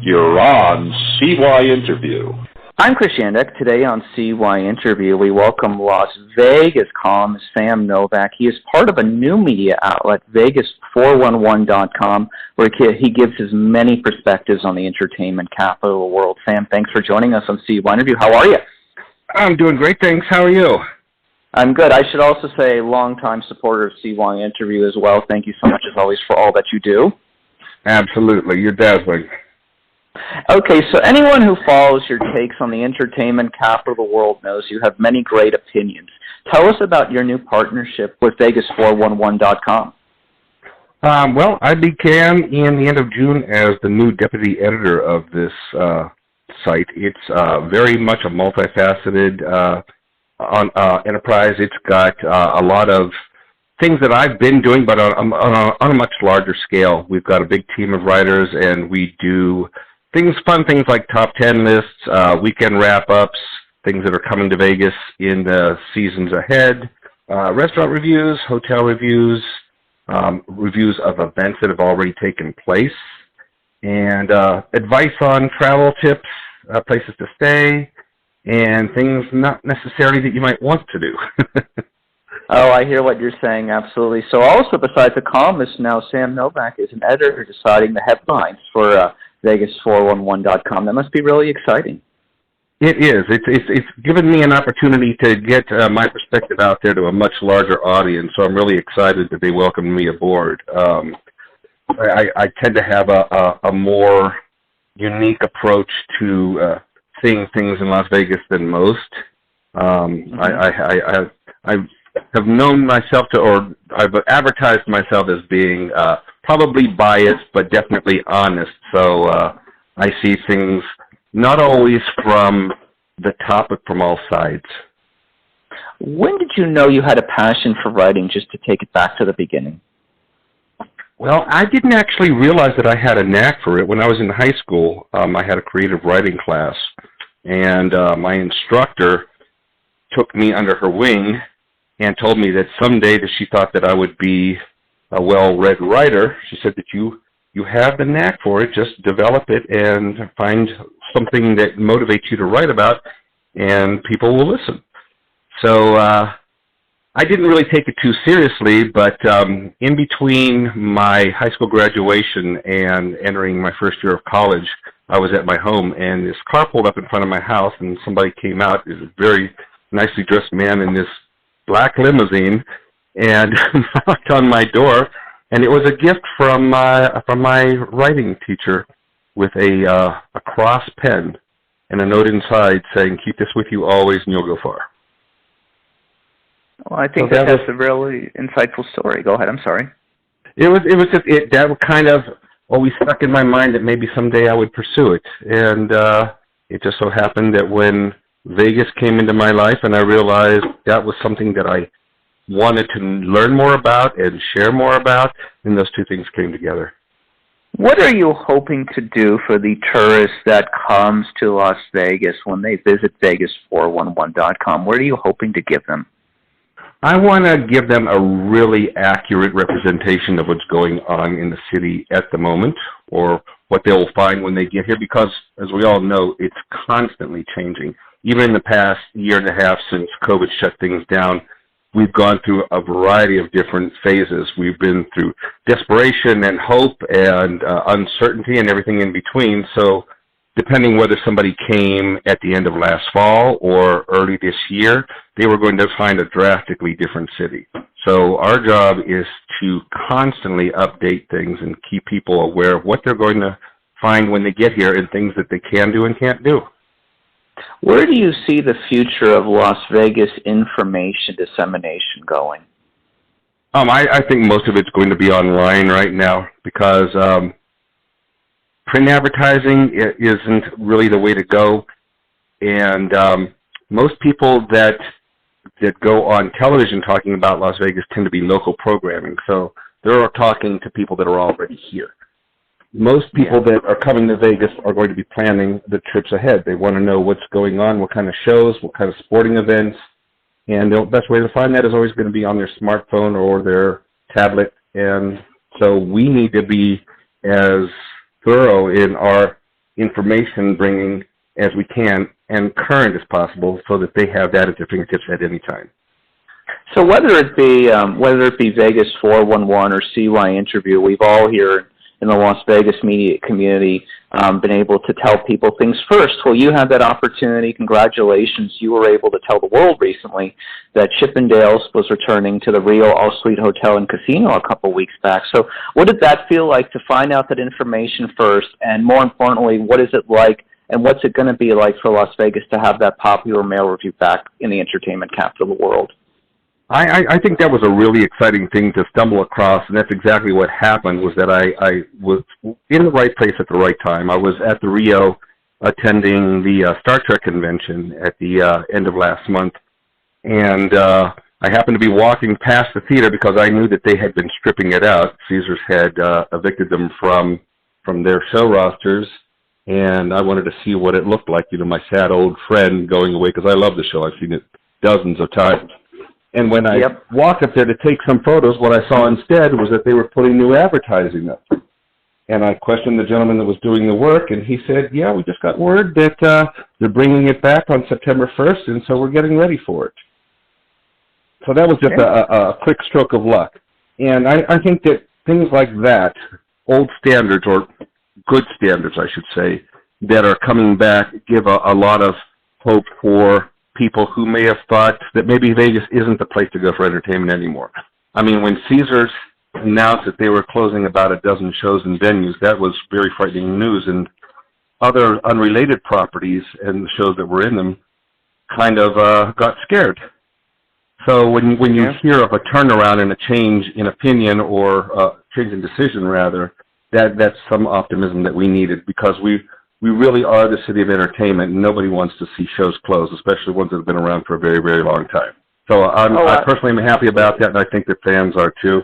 You're on CYInterview. I'm Chris Yandeck. Today on CYInterview, we welcome Las Vegas columnist Sam Novak. He is part of a new media outlet, Vegas411.com, where he gives his many perspectives on the entertainment capital of the world. Sam, thanks for joining us on CYInterview. How are you? I'm doing great, thanks. How are you? I'm good. I should also say longtime supporter of CYInterview as well. Thank you so much, as always, for all that you do. Absolutely. You're dazzling. Okay, so anyone who follows your takes on the entertainment capital of the world knows you have many great opinions. Tell us about your new partnership with Vegas411.com. Well, I began in the end of June as the new deputy editor of this site. It's very much a multifaceted enterprise. It's got a lot of things that I've been doing, but on a much larger scale. We've got a big team of writers, and we do fun things like top 10 lists, weekend wrap-ups, things that are coming to Vegas in the seasons ahead, restaurant reviews, hotel reviews, reviews of events that have already taken place, and advice on travel tips, places to stay, and things not necessarily that you might want to do. Oh, I hear what you're saying, absolutely. So also, besides a columnist, now Sam Novak is an editor deciding the headlines for Vegas411.com. That must be really exciting. It is. It's given me an opportunity to get my perspective out there to a much larger audience, so I'm really excited that they welcomed me aboard. I tend to have a more unique approach to seeing things in Las Vegas than most. I have known myself or I've advertised myself as being probably biased, but definitely honest. So I see things not always from the top, but from all sides. When did you know you had a passion for writing, just to take it back to the beginning? Well, I didn't actually realize that I had a knack for it. When I was in high school, I had a creative writing class, and my instructor took me under her wing and told me that someday that she thought that I would be a well-read writer. She said that you have the knack for it, just develop it and find something that motivates you to write about, and people will listen. So I didn't really take it too seriously, but in between my high school graduation and entering my first year of college, I was at my home, and this car pulled up in front of my house, and somebody came out. It was a very nicely dressed man in this black limousine, and knocked on my door, and it was a gift from my writing teacher with a cross pen and a note inside saying, "Keep this with you always, and you'll go far." Well, I think so that's a really insightful story. Go ahead. I'm sorry. It was just that kind of always stuck in my mind that maybe someday I would pursue it, and it just so happened that when Vegas came into my life and I realized that was something that I wanted to learn more about and share more about, and those two things came together. What are you hoping to do for the tourist that comes to Las Vegas when they visit Vegas411.com? What are you hoping to give them? I want to give them a really accurate representation of what's going on in the city at the moment, or what they'll find when they get here, because, as we all know, it's constantly changing. Even in the past year and a half since COVID shut things down, we've gone through a variety of different phases. We've been through desperation and hope and uncertainty and everything in between. So depending whether somebody came at the end of last fall or early this year, they were going to find a drastically different city. So our job is to constantly update things and keep people aware of what they're going to find when they get here and things that they can do and can't do. Where do you see the future of Las Vegas information dissemination going? I think most of it's going to be online right now, because print advertising isn't really the way to go, and most people that go on television talking about Las Vegas tend to be local programming, so they're talking to people that are already here. Most people that are coming to Vegas are going to be planning the trips ahead. They want to know what's going on, what kind of shows, what kind of sporting events, and the best way to find that is always going to be on their smartphone or their tablet. And so we need to be as thorough in our information bringing as we can and current as possible so that they have that at their fingertips at any time. So whether it be Vegas 411 or CYInterview, we've all here in the Las Vegas media community been able to tell people things first. Well, you had that opportunity. Congratulations. You were able to tell the world recently that Chippendales was returning to the Rio All-Suite Hotel and Casino a couple weeks back. So what did that feel like to find out that information first? And more importantly, what is it like and what's it going to be like for Las Vegas to have that popular male review back in the entertainment capital of the world? I think that was a really exciting thing to stumble across, and that's exactly what happened, was that I was in the right place at the right time. I was at the Rio attending the Star Trek convention at the end of last month, and I happened to be walking past the theater because I knew that they had been stripping it out. Caesars had evicted them from their show rosters, and I wanted to see what it looked like, my sad old friend going away, because I love the show. I've seen it dozens of times. And when I walked up there to take some photos, what I saw instead was that they were putting new advertising up. And I questioned the gentleman that was doing the work, and he said, yeah, we just got word that they're bringing it back on September 1st, and so we're getting ready for it. So that was just a quick stroke of luck. And I think that things like that, old standards, or good standards, I should say, that are coming back give a lot of hope for people who may have thought that maybe Vegas isn't the place to go for entertainment anymore. I mean, when Caesars announced that they were closing about a dozen shows and venues, that was very frightening news, and other unrelated properties and the shows that were in them kind of got scared. So when you hear of a turnaround and a change in opinion, or change in decision rather, that's some optimism that we needed, because we really are the city of entertainment, and nobody wants to see shows close, especially ones that have been around for a very, very long time. So I personally am happy about that, and I think that fans are too.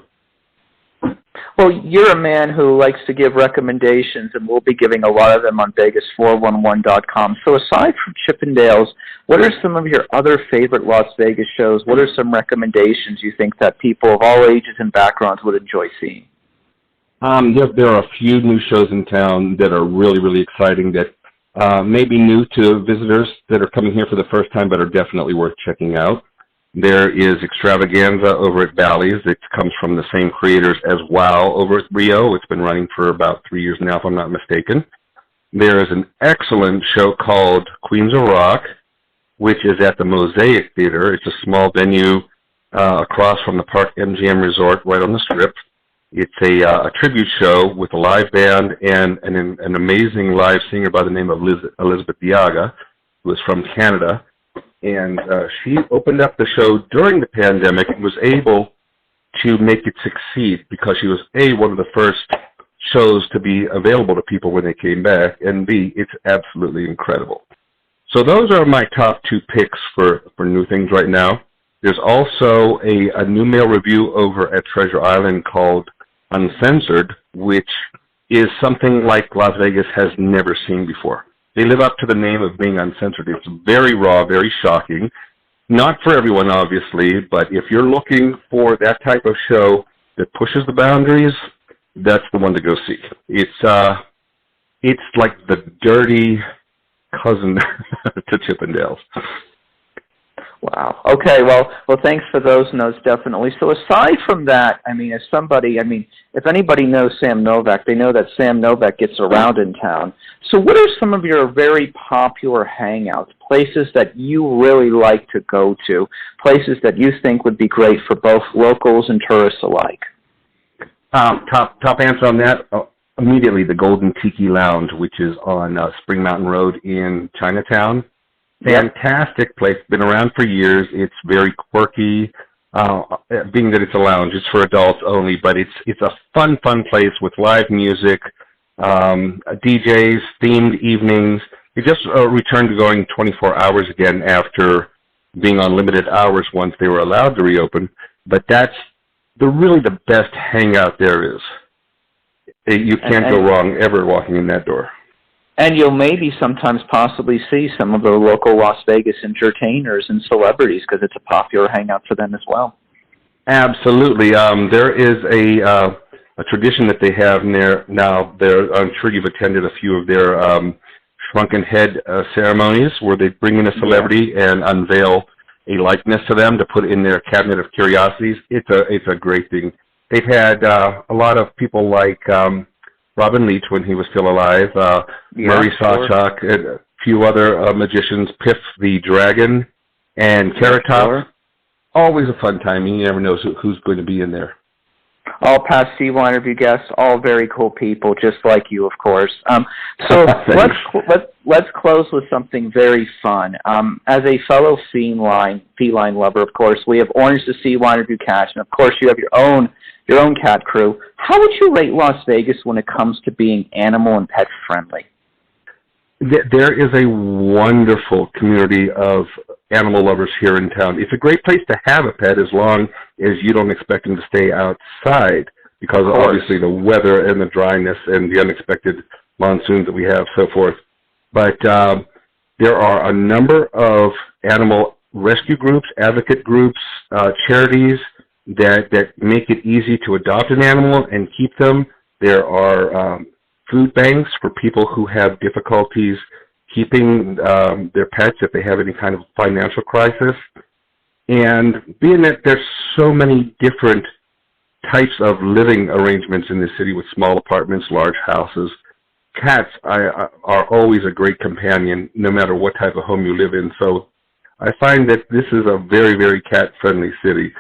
Well, you're a man who likes to give recommendations, and we'll be giving a lot of them on Vegas411.com. So aside from Chippendales, what are some of your other favorite Las Vegas shows? What are some recommendations you think that people of all ages and backgrounds would enjoy seeing? There are a few new shows in town that are really, really exciting that may be new to visitors that are coming here for the first time, but are definitely worth checking out. There is Extravaganza over at Bally's. It comes from the same creators as WOW over at Rio. It's been running for about 3 years now, if I'm not mistaken. There is an excellent show called Queens of Rock, which is at the Mosaic Theater. It's a small venue across from the Park MGM Resort right on the Strip. It's a tribute show with a live band and an amazing live singer by the name of Elizabeth Diaga, who is from Canada. And she opened up the show during the pandemic and was able to make it succeed because she was, A, one of the first shows to be available to people when they came back, and B, it's absolutely incredible. So those are my top two picks for new things right now. There's also a new male review over at Treasure Island called Uncensored, which is something like Las Vegas has never seen before. They live up to the name of being uncensored. It's very raw, very shocking. Not for everyone, obviously, but if you're looking for that type of show that pushes the boundaries, that's the one to go see. It's like the dirty cousin to Chippendales. Wow. Okay. Well, thanks for those notes, definitely. So aside from that, if anybody knows Sam Novak, they know that Sam Novak gets around in town. So what are some of your very popular hangouts, places that you really like to go to, places that you think would be great for both locals and tourists alike? Top answer on that, immediately the Golden Tiki Lounge, which is on Spring Mountain Road in Chinatown. Fantastic place, been around for years. It's very quirky, being that it's a lounge. It's for adults only, but it's a fun place with live music, DJs, themed evenings. It just returned to going 24 hours again after being on limited hours once they were allowed to reopen. But that's really the best hangout there is. You can't go wrong ever walking in that door. And you'll maybe sometimes possibly see some of the local Las Vegas entertainers and celebrities because it's a popular hangout for them as well. Absolutely. There is a tradition that they have now. I'm sure you've attended a few of their shrunken head ceremonies where they bring in a celebrity and unveil a likeness to them to put in their cabinet of curiosities. It's a great thing. They've had a lot of people like Robin Leach when he was still alive, Murray Sawchuck, and a few other magicians, Piff the Dragon, and Carrot Top. Always a fun time. You never know who's going to be in there. All past CY interview guests, all very cool people, just like you, of course. So let's close with something very fun. As a fellow feline lover, of course, we have Orange the CY interview cats, and of course you have your own cat crew. How would you rate Las Vegas when it comes to being animal and pet friendly? There is a wonderful community of animal lovers here in town. It's a great place to have a pet as long as you don't expect them to stay outside, because obviously the weather and the dryness and the unexpected monsoons that we have, so forth. But there are a number of animal rescue groups, advocate groups, charities that make it easy to adopt an animal and keep them. There are food banks for people who have difficulties keeping their pets if they have any kind of financial crisis. And being that there's so many different types of living arrangements in the city with small apartments, large houses, cats are always a great companion no matter what type of home you live in. So I find that this is a very, very cat-friendly city.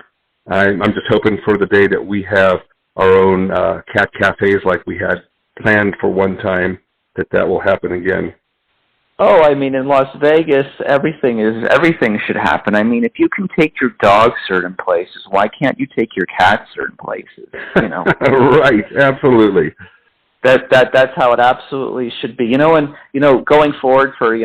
I'm just hoping for the day that we have our own cat cafes like we had planned for one time, that will happen again. Oh, I mean, in Las Vegas, everything should happen. I mean, if you can take your dog certain places, why can't you take your cat certain places? You know, right? Absolutely. That's how it absolutely should be. You know, and going forward for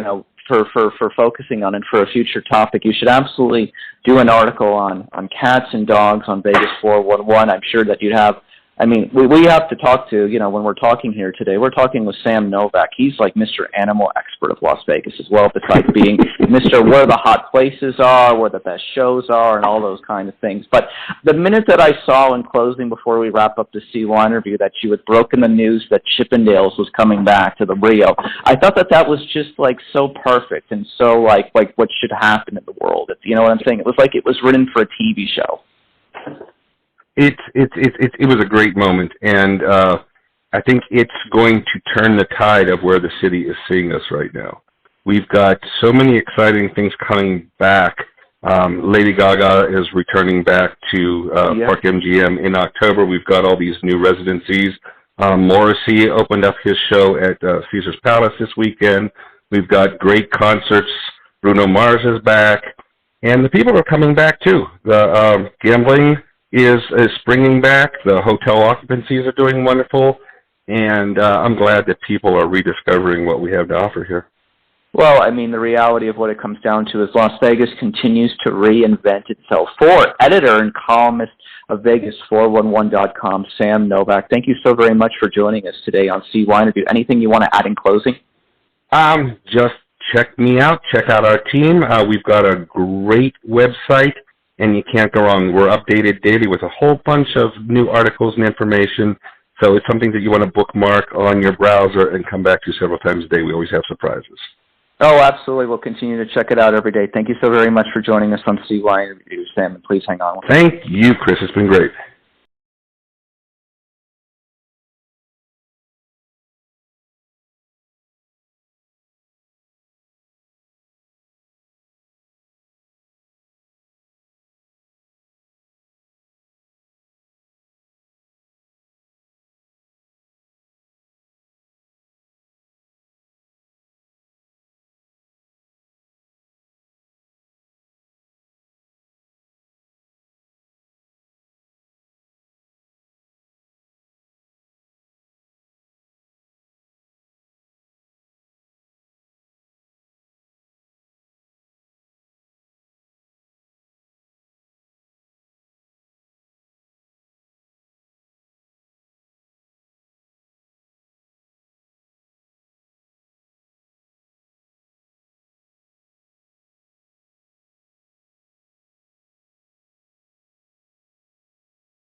focusing on it for a future topic, you should absolutely do an article on cats and dogs on Vegas 411. I'm sure that you'd have. I mean, we have to talk to, when we're talking here today, we're talking with Sam Novak. He's like Mr. Animal Expert of Las Vegas as well, besides being Mr. Where the hot places are, where the best shows are, and all those kind of things. But the minute that I saw in closing, before we wrap up the CY interview, that you had broken the news that Chippendales was coming back to the Rio, I thought that was just like so perfect and so like what should happen in the world. You know what I'm saying? It was like it was written for a TV show. It was a great moment, and I think it's going to turn the tide of where the city is seeing us right now. We've got so many exciting things coming back. Lady Gaga is returning back to Park MGM in October. We've got all these new residencies. Morrissey opened up his show at Caesar's Palace this weekend. We've got great concerts. Bruno Mars is back, and the people are coming back too. The gambling is springing back. The hotel occupancies are doing wonderful, and I'm glad that people are rediscovering what we have to offer here. Well, I mean, the reality of what it comes down to is Las Vegas continues to reinvent itself. For editor and columnist of Vegas411.com, Sam Novak, thank you so very much for joining us today on CY Interview. Anything you want to add in closing? Just check me out. Check out our team. We've got a great website, and you can't go wrong. We're updated daily with a whole bunch of new articles and information. So it's something that you want to bookmark on your browser and come back to several times a day. We always have surprises. Oh, absolutely. We'll continue to check it out every day. Thank you so very much for joining us on CY Interview, Sam, and please hang on. Thank you, Chris. It's been great.